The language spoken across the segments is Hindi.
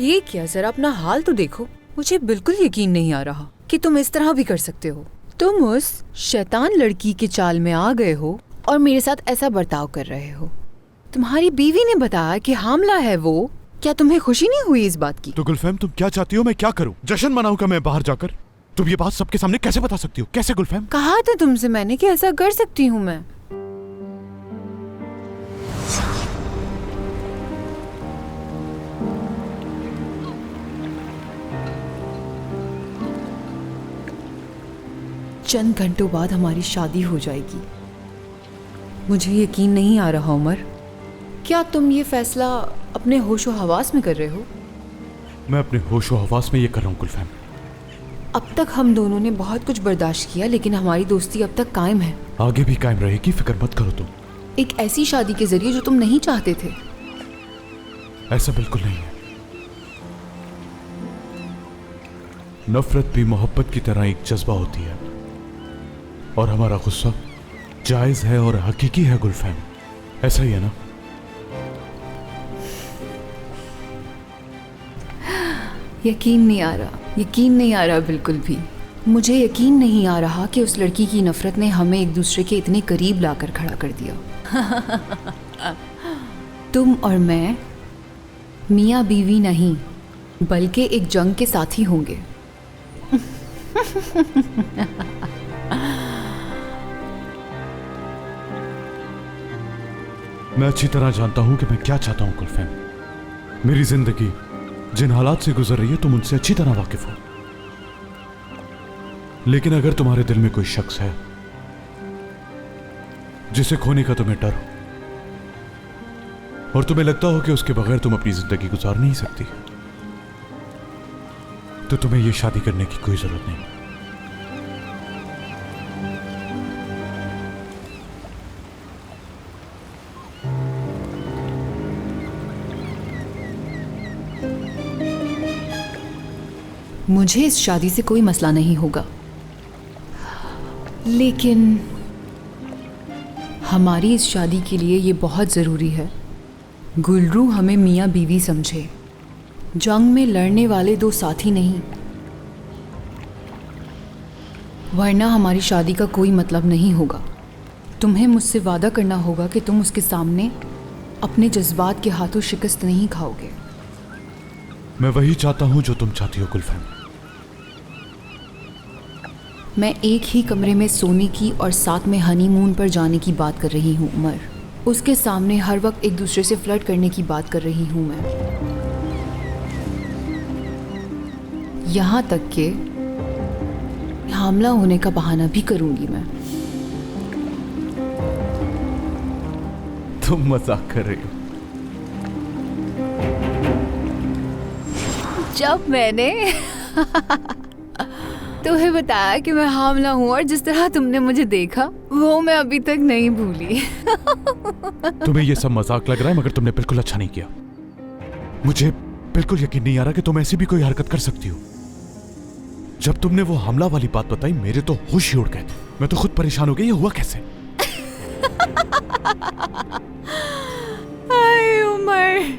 ये क्या, जरा अपना हाल तो देखो। मुझे बिल्कुल यकीन नहीं आ रहा कि तुम इस तरह भी कर सकते हो। तुम उस शैतान लड़की के चाल में आ गए हो और मेरे साथ ऐसा बर्ताव कर रहे हो। तुम्हारी बीवी ने बताया कि हामला है वो। क्या तुम्हें खुशी नहीं हुई इस बात की? तो गुलफैम तुम क्या चाहती हो? मैं क्या करूं? जश्न मनाऊं क्या मैं बाहर जाकर? तुम ये बात सबके सामने कैसे बता सकती हो? कैसे गुलफैम? कहा था तुमसे मैंने कि ऐसा कर सकती हूँ मैं। चंद घंटों बाद हमारी शादी हो जाएगी। मुझे यकीन नहीं आ रहा उमर, क्या तुम ये फैसला अपने होशो हवास में कर रहे हो? मैं अपने होशो हवास में ये कर रहा हूँ गुलफैम। अब तक हम दोनों ने बहुत कुछ बर्दाश्त किया, लेकिन हमारी दोस्ती अब तक कायम है। आगे भी कायम रहेगी, फिक्र मत करो तुम। एक ऐसी शादी के जरिए जो तुम नहीं चाहते थे। ऐसा बिल्कुल नहीं है। नफरत भी मोहब्बत की तरह एक जज्बा होती है, और हमारा गुस्सा जायज है और हकीकी है गुलफैम। ऐसा ही है ना? यकीन नहीं आ रहा, यकीन नहीं आ रहा बिल्कुल भी। मुझे यकीन नहीं आ रहा कि उस लड़की की नफरत ने हमें एक दूसरे के इतने करीब लाकर खड़ा कर दिया। तुम और मैं मियाँ बीवी नहीं, बल्कि एक जंग के साथी होंगे। मैं अच्छी तरह जानता हूं कि मैं क्या चाहता हूं गुलफैम। मेरी जिंदगी जिन हालात से गुजर रही है तुम उनसे अच्छी तरह वाकिफ हो। लेकिन अगर तुम्हारे दिल में कोई शख्स है जिसे खोने का तुम्हें डर हो, और तुम्हें लगता हो कि उसके बगैर तुम अपनी जिंदगी गुजार नहीं सकती, तो तुम्हें यह शादी करने की कोई जरूरत नहीं। मुझे इस शादी से कोई मसला नहीं होगा, लेकिन हमारी इस शादी के लिए ये बहुत ज़रूरी है गुलरू हमें मियाँ बीवी समझे, जंग में लड़ने वाले दो साथी नहीं। वरना हमारी शादी का कोई मतलब नहीं होगा। तुम्हें मुझसे वादा करना होगा कि तुम उसके सामने अपने जज्बात के हाथों शिकस्त नहीं खाओगे। मैं वही चाहता हूं जो तुम चाहती हो गुलफैम। मैं एक ही कमरे में सोने की और साथ में हनीमून पर जाने की बात कर रही हूँ उमर। उसके सामने हर वक्त एक दूसरे से फ्लर्ट करने की बात कर रही हूँ मैं। यहाँ तक कि हमला होने का बहाना भी करूंगी मैं। तुम मजाक कर रही हो? जब मैंने तुम्हें बताया कि मैं हामला हूँ और जिस तरह तुमने मुझे देखा वो मैं अभी तक नहीं भूली। तुम्हें ये सब मजाक लग रहा है, मगर तुमने बिल्कुल अच्छा नहीं किया। मुझे बिल्कुल यकीन नहीं आ रहा कि तुम ऐसी भी कोई हरकत कर सकती हो। जब तुमने वो हमला वाली बात बताई मेरे तो होश ही उड़ गए थे। मैं तो खुद परेशान हो गई, ये हुआ कैसे? हाय उमर,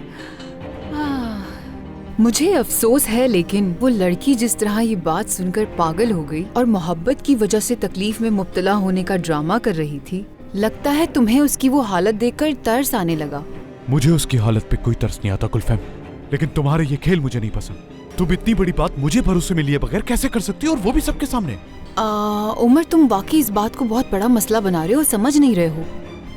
मुझे अफसोस है, लेकिन वो लड़की जिस तरह ये बात सुनकर पागल हो गई और मोहब्बत की वजह से तकलीफ में मुब्तला होने का ड्रामा कर रही थी, लगता है तुम्हें उसकी वो हालत देखकर तरस आने लगा। मुझे उसकी हालत पे कोई तरस नहीं आता गुलफैम, लेकिन तुम्हारे ये खेल मुझे नहीं पसंद। तुम इतनी बड़ी बात मुझे भरोसे में लिए बगैर कैसे कर सकती हो, और वो भी सबके सामने? उमर, तुम वाकई इस बात को बहुत बड़ा मसला बना रहे हो, समझ नहीं रहे हो।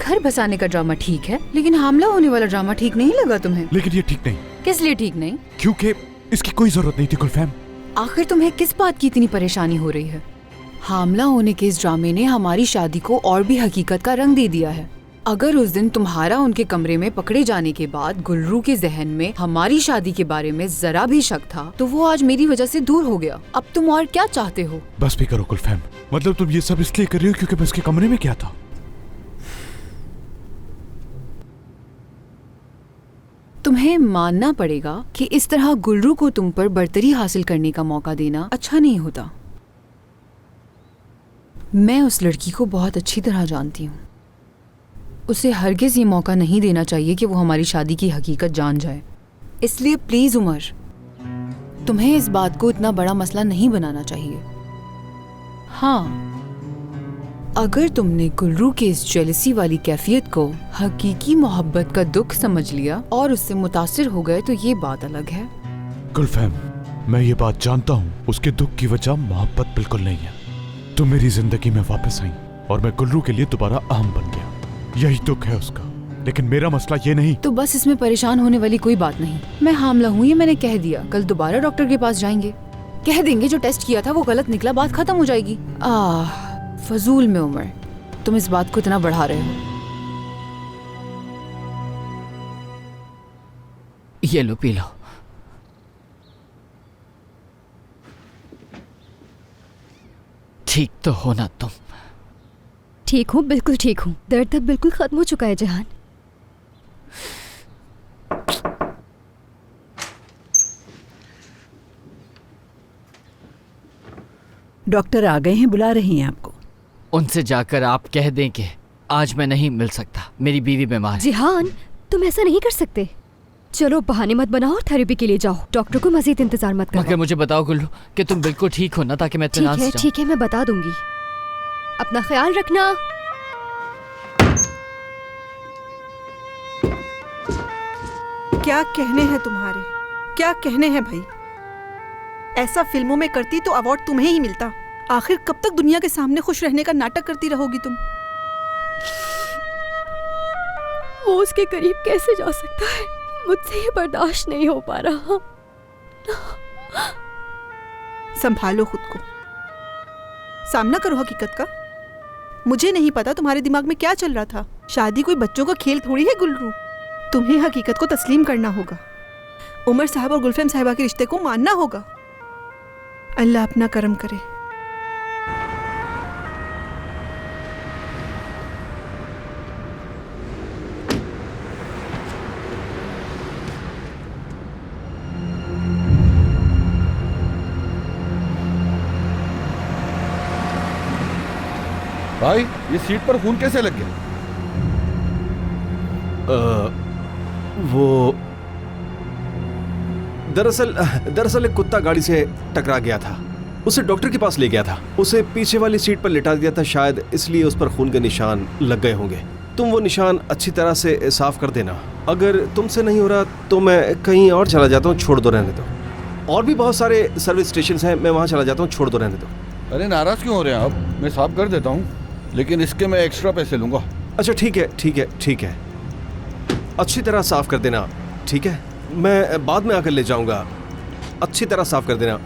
घर बसाने का ड्रामा ठीक है, लेकिन हमला होने वाला ड्रामा ठीक नहीं लगा तुम्हें? लेकिन ये ठीक नहीं। किस लिए ठीक नहीं? क्योंकि इसकी कोई जरूरत नहीं थी गुलफैम। आखिर तुम्हें किस बात की इतनी परेशानी हो रही है? हमला होने के इस ड्रामे ने हमारी शादी को और भी हकीकत का रंग दे दिया है। अगर उस दिन तुम्हारा उनके कमरे में पकड़े जाने के बाद गुलरू के जहन में हमारी शादी के बारे में जरा भी शक था, तो वो आज मेरी वजह से दूर हो गया। अब तुम और क्या चाहते हो? बस भी करो गुलफैम। मतलब तुम ये सब इसलिए कर रही हो क्योंकि मैं उसके कमरे में क्या था? तुम्हें मानना पड़ेगा कि इस तरह गुलरू को तुम पर बर्तरी हासिल करने का मौका देना अच्छा नहीं होता। मैं उस लड़की को बहुत अच्छी तरह जानती हूँ। उसे हरगिज ये मौका नहीं देना चाहिए कि वो हमारी शादी की हकीकत जान जाए। इसलिए प्लीज उमर, तुम्हें इस बात को इतना बड़ा मसला नहीं बनाना चाहिए। हाँ, अगर तुमने गुलरू के इस जेलसी वाली कैफियत को हकीकी मोहब्बत का दुख समझ लिया और उससे मुतासिर हो गए तो ये बात अलग है। गुलफहम, मैं ये बात जानता हूँ, उसके दुख की वजह मोहब्बत बिल्कुल नहीं है। तुम मेरी जिंदगी में वापस आई और मैं गुलरू के लिए दोबारा अहम बन गया, यही दुख है उसका। लेकिन मेरा मसला ये नहीं। तो बस इसमें परेशान होने वाली कोई बात नहीं। मैं हामला हूँ ये मैंने कह दिया, कल दोबारा डॉक्टर के पास जाएंगे, कह देंगे जो टेस्ट किया था वो गलत निकला, बात खत्म हो जाएगी। फजूल में उमर, तुम इस बात को इतना बढ़ा रहे हो। ये लो पी लो। ठीक तो हो ना तुम? ठीक हूँ, बिल्कुल ठीक हूँ। दर्द अब बिल्कुल खत्म हो चुका है जहान। डॉक्टर आ गए हैं, बुला रही हैं आपको। उनसे जाकर आप कह दें कि आज मैं नहीं मिल सकता, मेरी बीवी बीमार है। जिहान, तुम ऐसा नहीं कर सकते। चलो बहाने मत बनाओ और थेरेपी के लिए जाओ। डॉक्टर को मजीद इंतजार मत करो। मगर मुझे बताओ गुल्लू कि तुम बिल्कुल ठीक हो ना, ताकि मैं इत्मीनान से जाऊं। ठीक है, मैं बता दूंगी। अपना ख्याल रखना। क्या कहने हैं तुम्हारे, क्या कहने हैं भाई। ऐसा फिल्मों में करती तो अवार्ड तुम्हें ही मिलता। आखिर कब तक दुनिया के सामने खुश रहने का नाटक करती रहोगी तुम? वो उसके करीब कैसे जा सकता है? मुझसे ये बर्दाश्त नहीं हो पा रहा। संभालो खुद को, सामना करो हकीकत का। मुझे नहीं पता तुम्हारे दिमाग में क्या चल रहा था। शादी कोई बच्चों का खेल थोड़ी है गुलरू। तुम्हें हकीकत को तस्लीम करना होगा। उमर साहब और गुलफहम साहिबा के रिश्ते को मानना होगा। अल्लाह अपना करम करे। भाई, ये सीट पर खून कैसे लग गया? वो दरअसल एक कुत्ता गाड़ी से टकरा गया था, उसे डॉक्टर के पास ले गया था। उसे पीछे वाली सीट पर लिटा दिया था, शायद इसलिए उस पर खून के निशान लग गए होंगे। तुम वो निशान अच्छी तरह से साफ कर देना। अगर तुमसे नहीं हो रहा तो मैं कहीं और चला जाता हूँ, छोड़ दो, रहने दो। और भी बहुत सारे सर्विस स्टेशन हैं, मैं वहाँ चला जाता हूँ, छोड़ दो, रहने दो। अरे नाराज क्यों हो रहे हैं आप? मैं साफ कर देता हूँ, लेकिन इसके मैं एक्स्ट्रा पैसे लूंगा। अच्छा ठीक है, अच्छी तरह साफ कर देना, ठीक है? मैं बाद में आकर ले जाऊंगा। अच्छी तरह साफ कर देना,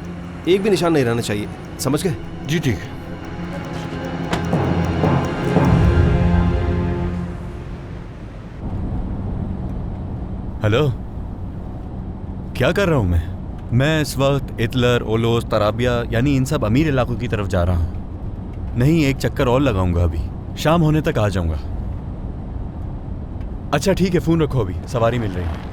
एक भी निशान नहीं रहना चाहिए, समझ गए? जी ठीक है। हेलो, क्या कर रहा हूँ मैं इस वक्त इतलर, ओलोस, तराबिया यानी इन सब अमीर इलाकों की तरफ जा रहा हूँ। नहीं, एक चक्कर और लगाऊंगा, अभी शाम होने तक आ जाऊंगा। अच्छा ठीक है, फोन रखो, अभी सवारी मिल रही है।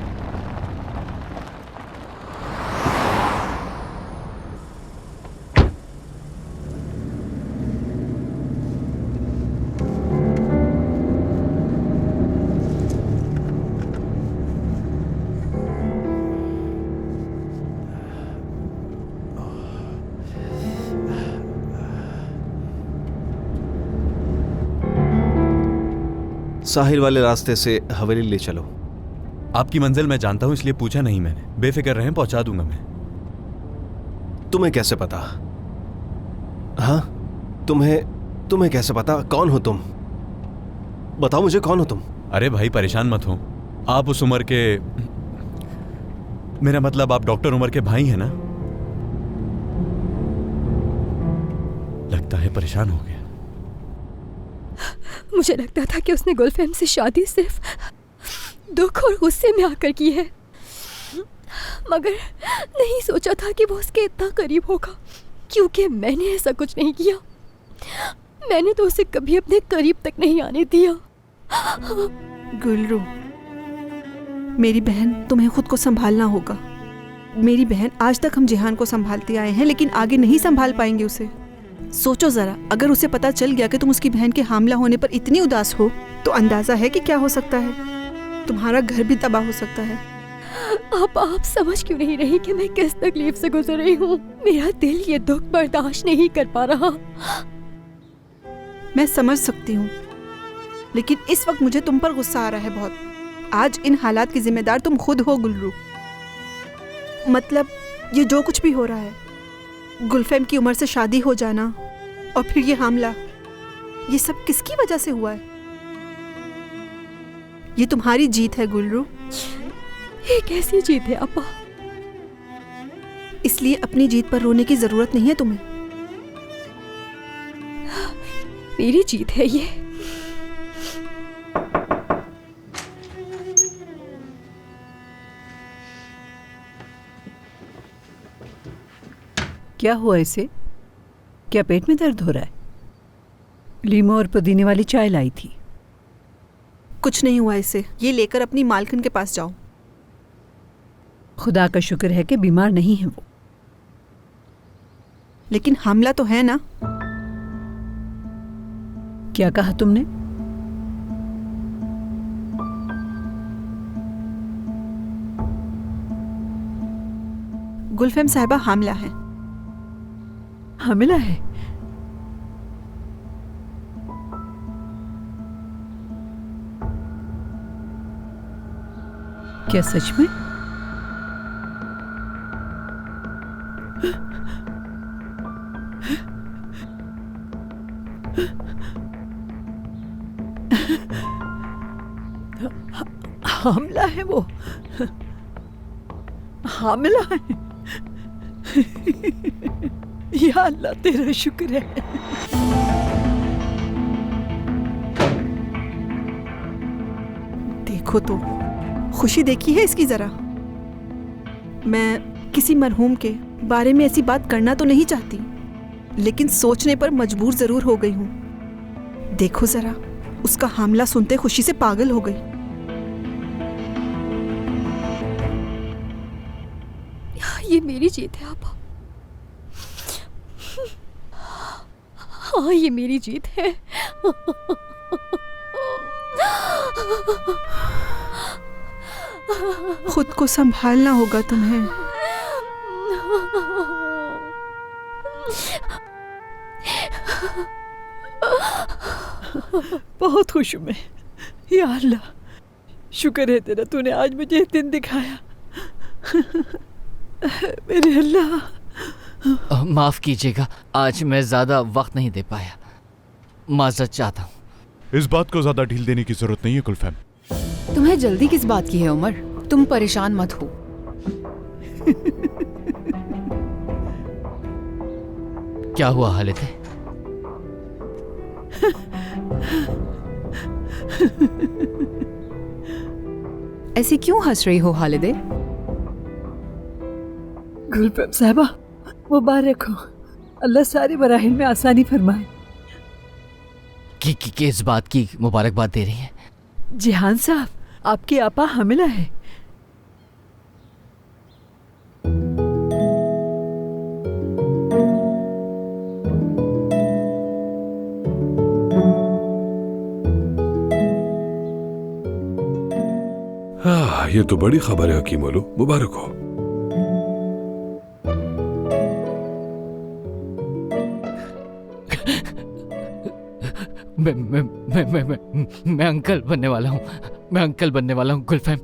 साहिल वाले रास्ते से हवेली ले चलो। आपकी मंजिल मैं जानता हूं, इसलिए पूछा नहीं मैंने। बेफिक्र रहें, पहुंचा दूंगा मैं। तुम्हें कैसे पता? हाँ, तुम्हें कैसे पता? कौन हो तुम? बताओ मुझे, कौन हो तुम? अरे भाई परेशान मत हो, आप उस उम्र के, मेरा मतलब आप डॉक्टर उमर के भाई हैं ना? लगता है परेशान हो गया। मुझे लगता था कि उसने गुलफहम से शादी सिर्फ दुख और गुस्से में आकर की है, मगर नहीं सोचा था कि वो उसके इतना करीब होगा, क्योंकि मैंने ऐसा कुछ नहीं किया। मैंने तो उसे कभी अपने करीब तक नहीं आने दिया। गुलरू, मेरी बहन, तुम्हें खुद को संभालना होगा। मेरी बहन, आज तक हम जिहान को संभालते आए हैं, लेकिन आगे नहीं संभाल पाएंगे उसे। सोचो जरा, अगर उसे पता चल गया कि तुम उसकी बहन के हामला होने पर इतनी उदास हो, तो अंदाजा है कि क्या हो सकता है। तुम्हारा घर भी तबाह हो सकता है। अब आप समझ क्यों नहीं रही कि मैं किस तकलीफ से गुजर रही हूँ? मेरा दिल ये दुख बर्दाश्त नहीं कर पा रहा। मैं समझ सकती हूँ, लेकिन इस वक्त मुझे तुम पर गुस्सा आ रहा है बहुत। आज इन हालात की जिम्मेदार तुम खुद हो गुलरू। मतलब ये जो कुछ भी हो रहा है, गुलफैम की उम्र से शादी हो जाना और फिर ये हमला, ये सब किसकी वजह से हुआ है? ये तुम्हारी जीत है गुलरू। ये कैसी जीत है अपा? इसलिए अपनी जीत पर रोने की जरूरत नहीं है तुम्हें। मेरी जीत है ये। क्या हुआ इसे? क्या पेट में दर्द हो रहा है? लीमो और पुदीने वाली चाय लाई थी। कुछ नहीं हुआ इसे। ये लेकर अपनी मालकिन के पास जाओ। खुदा का शुक्र है कि बीमार नहीं है वो। लेकिन हमला तो है ना? क्या कहा तुमने? गुलफैम साहिबा हामिला है। हामिला है? क्या सच में? हामिला है वो? हामिला है? या अल्लाह तेरा शुक्र है। देखो तो, खुशी देखी है इसकी जरा। मैं किसी मरहूम के बारे में ऐसी बात करना तो नहीं चाहती, लेकिन सोचने पर मजबूर जरूर हो गई हूँ। देखो जरा, उसका हामला सुनते खुशी से पागल हो गई। ये मेरी जीत है आपा। हाँ, ये मेरी जीत है। खुद को संभालना होगा तुम्हें। बहुत खुश हूँ मैं। या अल्लाह, शुक्र है तेरा, तूने आज मुझे ये दिन दिखाया। मेरे अल्लाह। माफ कीजिएगा, आज मैं ज्यादा वक्त नहीं दे पाया। माजरत चाहता हूँ। इस बात को ज्यादा ढील देने की जरूरत नहीं है गुलफैम। तुम्हें जल्दी किस बात की है उमर? तुम परेशान मत हो। क्या हुआ हालिद है? ऐसे क्यों हंस रही हो हालिदे? गुलफैम साहबा, मुबारक हो। अल्लाह सारी बराहिन में आसानी फरमाए। किस बात की मुबारकबाद दे रही हैं? जिहान साहब, आपकी आपा हामिला है। हाँ, ये तो बड़ी खबर है हकीम ओलू, मुबारक हो। मैं अंकल बनने वाला हूँ। मैं अंकल बनने वाला हूँ गुलफैम।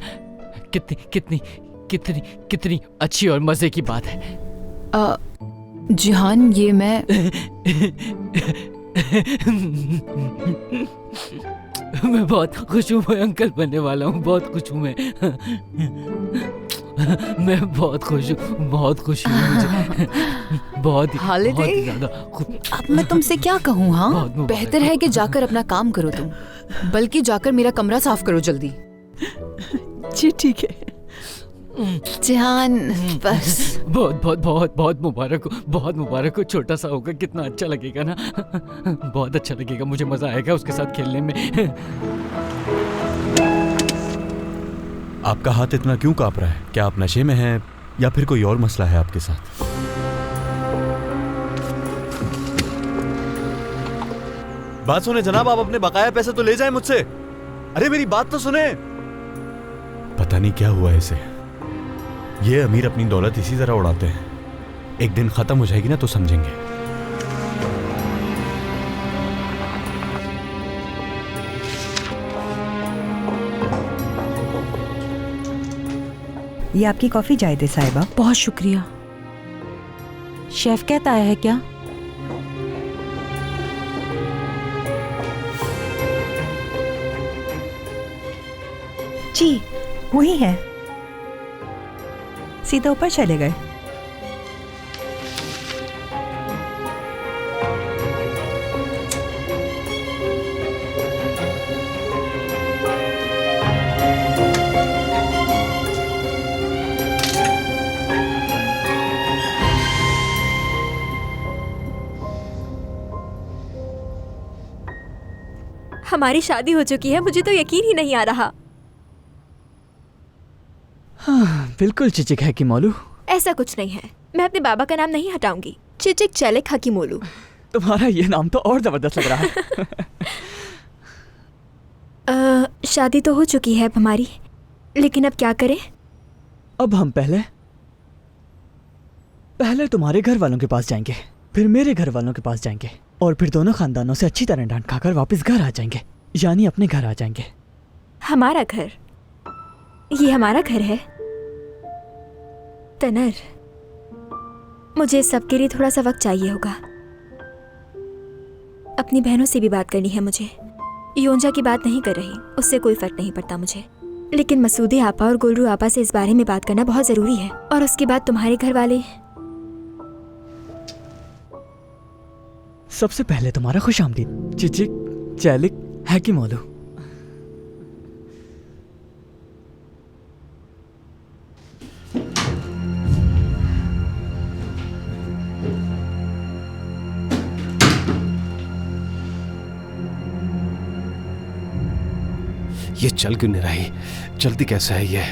कितनी कितनी कितनी कितनी अच्छी और मजे की बात है। जिहान, ये मैं मैं बहुत खुश हूँ। मैं अंकल बनने वाला हूँ। बहुत खुश हूँ मैं बहुत खुश हूँ। बहुत खुश हूँ मुझे। बहुत हालिदे, ज्यादा। अब मैं तुमसे क्या कहूँ? हाँ, बेहतर है कि जाकर अपना काम करो तुम। बल्कि जाकर मेरा कमरा साफ करो जल्दी। जी ठीक है। जिहान, बस। बहुत बहुत बहुत बहुत मुबारक हो। बहुत मुबारक हो। छोटा सा होगा, कितना अच्छा लगेगा ना। बहुत अच्छा लगेगा। मुझे मजा आएगा उसके साथ खेलने में। आपका हाथ इतना क्यों कांप रहा है? क्या आप नशे में हैं या फिर कोई और मसला है आपके साथ? बात सुने जनाब, आप अपने बकाया पैसे तो ले जाएं मुझसे। अरे मेरी बात तो सुने। पता नहीं क्या हुआ इसे। ये अमीर अपनी दौलत इसी तरह उड़ाते हैं। एक दिन खत्म हो जाएगी ना तो समझेंगे। ये आपकी कॉफी जायदे साहिबा। बहुत शुक्रिया। शेफ कहता आया है क्या? जी वही है, सीधा ऊपर चले गए। हमारी शादी हो चुकी है, मुझे तो यकीन ही नहीं आ रहा। हाँ, बिल्कुल चिचिक है कि मौलू। ऐसा कुछ नहीं है, मैं अपने बाबा का नाम नहीं हटाऊंगी। चिचिक चैलिक हकीमोलू। तुम्हारा ये नाम तो और जबरदस्त लग रहा है। शादी तो हो चुकी है अब हमारी, लेकिन अब क्या करें? अब हम पहले तुम्हारे घर वालों के पास जाएंगे, फिर मेरे घर वालों के पास जाएंगे, और फिर दोनों खानदानों से अच्छी तरह डांट खाकर वापस घर आ जाएंगे, यानी अपने घर आ जाएंगे। हमारा घर? ये हमारा घर है? तनर, मुझे इस सब के लिए थोड़ा सा वक्त चाहिए होगा। अपनी बहनों से भी बात करनी है मुझे। योंजा की बात नहीं कर रही, उससे कोई फर्क नहीं पड़ता मुझे, लेकिन मसूदे आपा और गुलरू आपा से इस बारे में बात करना बहुत जरूरी है। और उसके बाद तुम्हारे घर वाले। सबसे पहले तुम्हारा खुशामदीद चिचिक चैलिक है कि मौलू। ये चल क्यों नहीं रही? चलती कैसे है ये?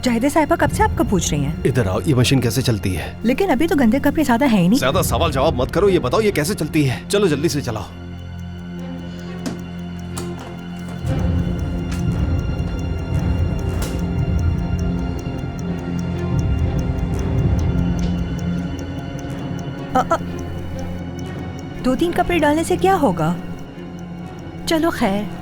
जाहिदे साहिबा कब से आपको पूछ रही हैं? इधर आओ, ये मशीन कैसे चलती है? लेकिन अभी तो गंदे कपड़े ज्यादा है ही नहीं। ज्यादा सवाल जवाब मत करो, ये बताओ ये कैसे चलती है? चलो जल्दी से चलाओ। दो तीन कपड़े डालने से क्या होगा? चलो खैर।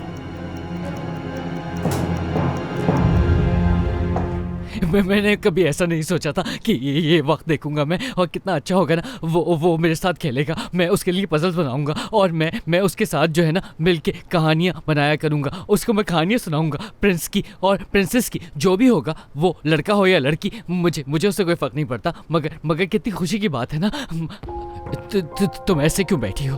मैंने कभी ऐसा नहीं सोचा था कि ये वक्त देखूंगा मैं, और कितना अच्छा होगा ना वो मेरे साथ खेलेगा। मैं उसके लिए पजल्स बनाऊंगा, और मैं उसके साथ जो है ना मिलके कहानियाँ बनाया करूंगा। उसको मैं कहानियाँ सुनाऊंगा, प्रिंस की और प्रिंसेस की। जो भी होगा, वो लड़का हो या लड़की, मुझे उससे कोई फ़र्क नहीं पड़ता। मगर कितनी खुशी की बात है ना। तुम ऐसे क्यों बैठी हो?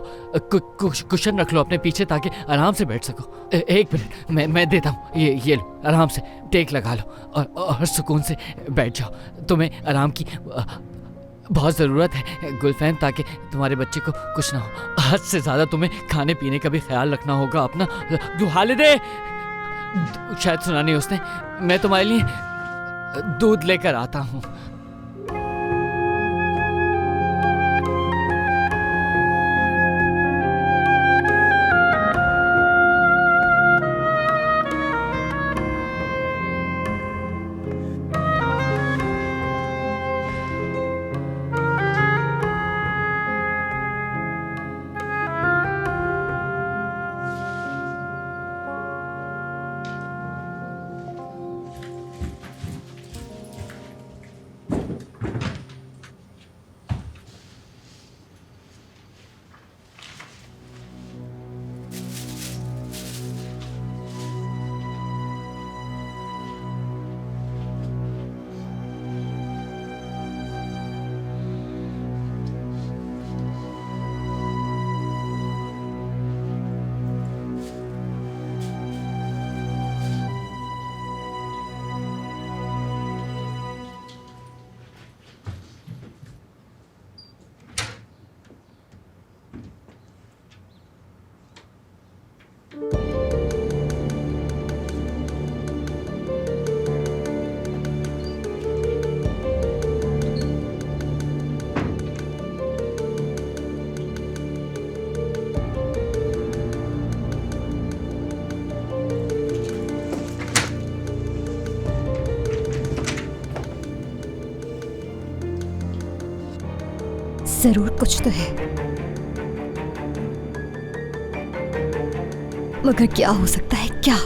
कुशन रख लो अपने पीछे ताकि आराम से बैठ सको। एक मिनट, मैं देता हूँ। ये लो, आराम से टेक लगा लो और सुकून से बैठ जाओ। तुम्हें आराम की बहुत ज़रूरत है गुलफैम, ताकि तुम्हारे बच्चे को कुछ ना हो। हद से ज़्यादा तुम्हें खाने पीने का भी ख्याल रखना होगा अपना। जो हालिदे, शायद सुना नहीं उसने, मैं तुम्हारे लिए दूध लेकर आता हूँ। जरूर कुछ तो है, मगर क्या हो सकता है? क्या?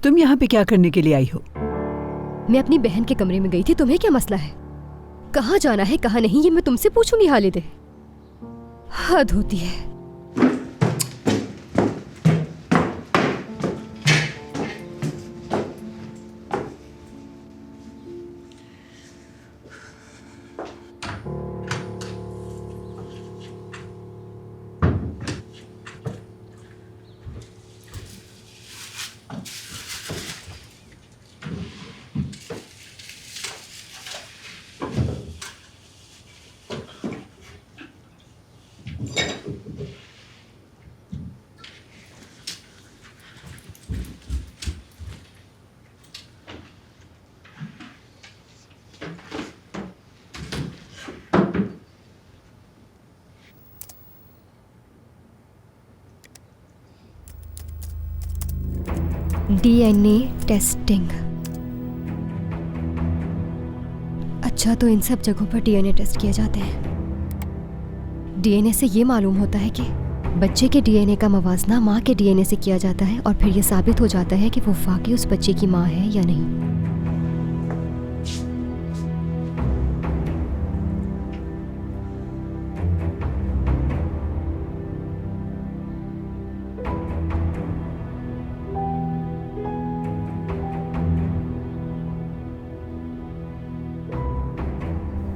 तुम यहाँ पे क्या करने के लिए आई हो? मैं अपनी बहन के कमरे में गई थी, तुम्हें क्या मसला है? कहाँ जाना है कहाँ नहीं ये मैं तुमसे पूछूंगी हालिदे? हद होती है। DNA testing. अच्छा, तो इन सब जगहों पर डीएनए टेस्ट किए जाते हैं। डीएनए से ये मालूम होता है कि बच्चे के डीएनए का मवाजना माँ के डीएनए से किया जाता है और फिर ये साबित हो जाता है कि वो वाकई उस बच्चे की माँ है या नहीं।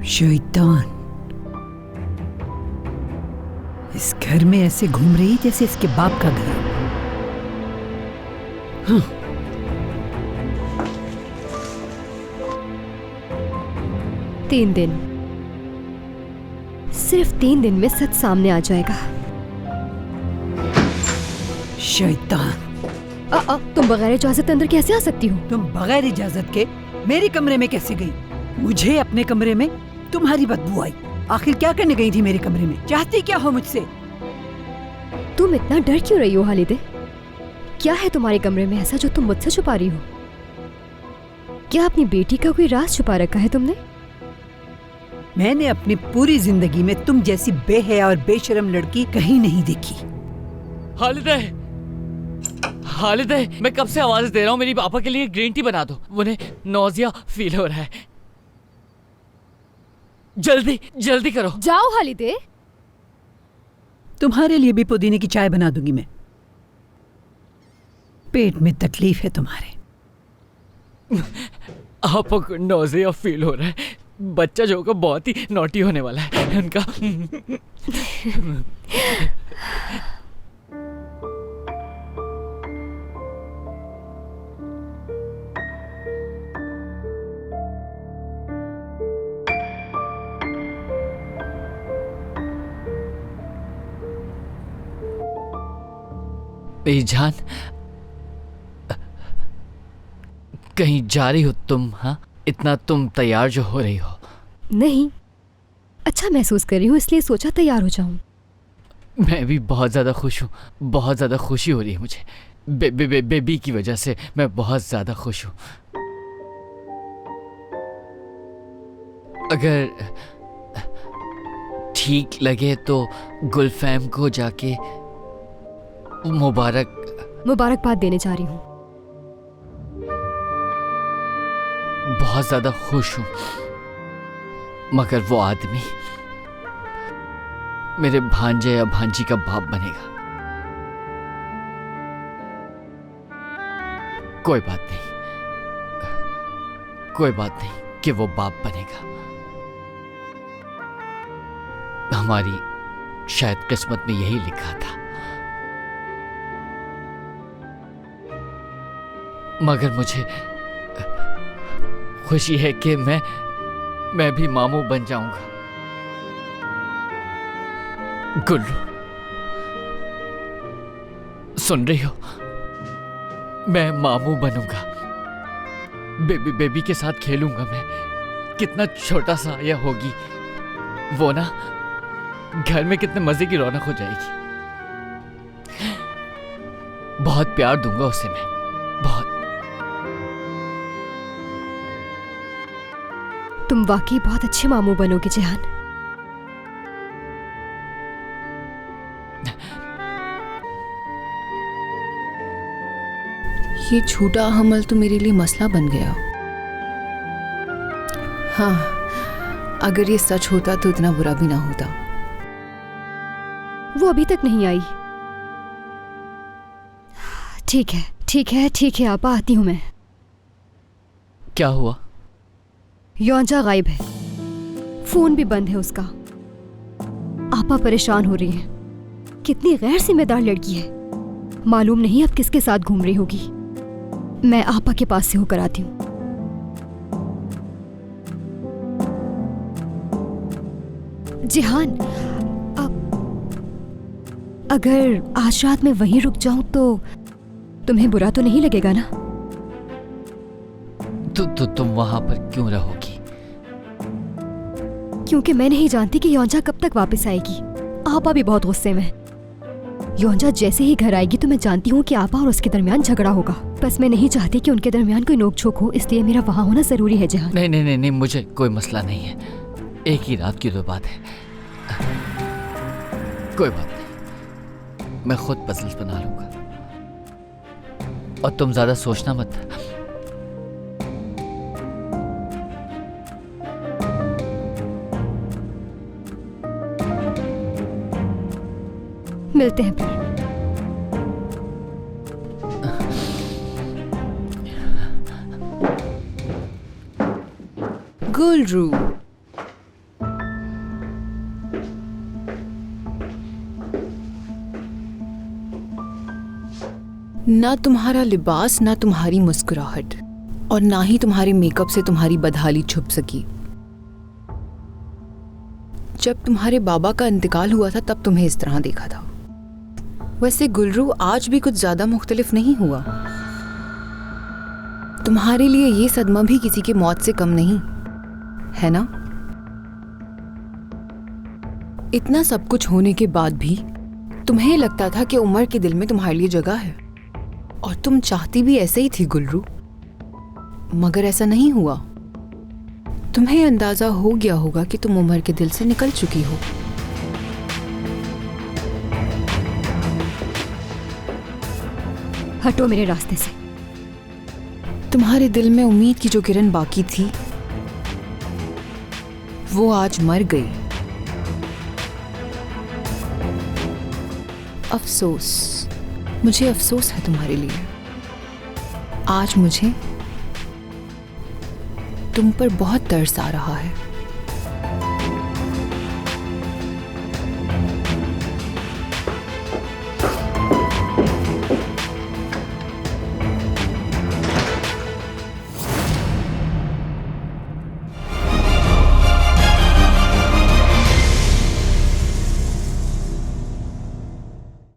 शैतान इस घर में ऐसे घूम रही जैसे इसके बाप का घर। हाँ। तीन दिन, सिर्फ 3 दिन में सच सामने आ जाएगा। शैतान, तुम बगैर इजाजत अंदर कैसे आ सकती हो? तुम बगैर इजाजत के मेरे कमरे में कैसे गई? मुझे अपने कमरे में तुम्हारी बदबू आई। आखिर क्या करने गई थी मेरे कमरे में? चाहती क्या हो मुझसे? तुम इतना डर क्यों रही हो हालिदे? क्या है तुम्हारे कमरे में ऐसा जो तुम मुझसे छुपा रही हो? क्या अपनी बेटी का कोई राज छुपा रखा है तुमने? मैंने अपनी पूरी जिंदगी में तुम जैसी बेहया और बेशरम लड़की कहीं नहीं देखी। हालिदे, हालिदे, मैं कब से आवाज दे रहा हूँ मेरी पापा के लिए ग्रीन टी बना दो, उन्हें नौजिया फील हो रहा है। जल्दी जल्दी करो। जाओ हालिदे। तुम्हारे लिए भी पुदीने की चाय बना दूंगी मैं। पेट में तकलीफ है तुम्हारे। आपको नौजिया फील हो रहा है। बच्चा जो होगा बहुत ही नॉटी होने वाला है उनका। बेजान, कहीं जा रही हो तुम? हाँ, इतना तुम तैयार जो हो रही हो। नहीं, अच्छा महसूस कर रही हूँ इसलिए सोचा तैयार हो जाऊं। मैं भी बहुत ज़्यादा खुश हूँ, बहुत ज़्यादा खुशी हो रही है मुझे। बेबी की वजह से मैं बहुत ज़्यादा खुश हूँ। अगर ठीक लगे तो गुलफैम को जाके मुबारकबाद देने जा रही हूँ। बहुत ज़्यादा खुश हूँ, मगर वो आदमी मेरे भांजे या भांजी का बाप बनेगा। कोई बात नहीं कि वो बाप बनेगा। हमारी शायद किस्मत में यही लिखा था। मगर मुझे खुशी है कि मैं भी मामू बन जाऊंगा। गुल्लू, सुन रही हो? मैं मामू बनूंगा, बेबी के साथ खेलूंगा मैं। कितना छोटा सा यह होगी वो ना, घर में कितने मजे की रौनक हो जाएगी। बहुत प्यार दूंगा उसे मैं, बहुत। तुम वाकई बहुत अच्छे मामू बनोगे जिहान। ये छोटा हमल तो मेरे लिए मसला बन गया। हाँ, अगर ये सच होता तो इतना बुरा भी ना होता। वो अभी तक नहीं आई। ठीक है आपा, आती हूं मैं। क्या हुआ? योंजा गायब है, फोन भी बंद है उसका। आपा परेशान हो रही है। कितनी गैर जिम्मेदार लड़की है। मालूम नहीं अब किसके साथ घूम रही होगी। मैं आपा के पास से होकर आती हूँ। जिहान, अगर आज रात में वहीं रुक जाऊं तो तुम्हें बुरा तो नहीं लगेगा ना? तुम वहां पर क्यों रहोगी? क्योंकि मैं नहीं जानती कि योंजा कब तक वापस आएगी। आपा भी बहुत गुस्से में। योंजा जैसे ही घर आएगी तो मैं जानती हूँ कि आपा और उसके दरमियान झगड़ा होगा। बस मैं नहीं चाहती कि उनके दरमियान कोई नोक-झोंक हो, इसलिए मेरा वहां होना जरूरी है। जहां नहीं, मुझे कोई मसला नहीं है। एक ही रात की तो बात है। कोई बात नहीं, मैं खुद पजल्स बना लूंगा। और तुम ज्यादा सोचना मत। मिलते हैं फिर। गुलरू, ना तुम्हारा लिबास, ना तुम्हारी मुस्कुराहट, और ना ही तुम्हारे मेकअप से तुम्हारी बदहाली छुप सकी। जब तुम्हारे बाबा का इंतकाल हुआ था तब तुम्हें इस तरह देखा था। वैसे गुलरू, आज भी कुछ ज्यादा मुख्तलिफ नहीं हुआ। तुम्हारे लिए ये सदमा भी किसी की मौत से कम नहीं है ना? इतना सब कुछ होने के बाद भी तुम्हें लगता था कि उमर के दिल में तुम्हारे लिए जगह है, और तुम चाहती भी ऐसे ही थी गुलरू। मगर ऐसा नहीं हुआ। तुम्हें अंदाजा हो गया होगा कि तुम उमर के दिल से निकल चुकी हो। हटो मेरे रास्ते से। तुम्हारे दिल में उम्मीद की जो किरण बाकी थी वो आज मर गई। अफसोस, मुझे अफसोस है तुम्हारे लिए। आज मुझे तुम पर बहुत तरस आ रहा है।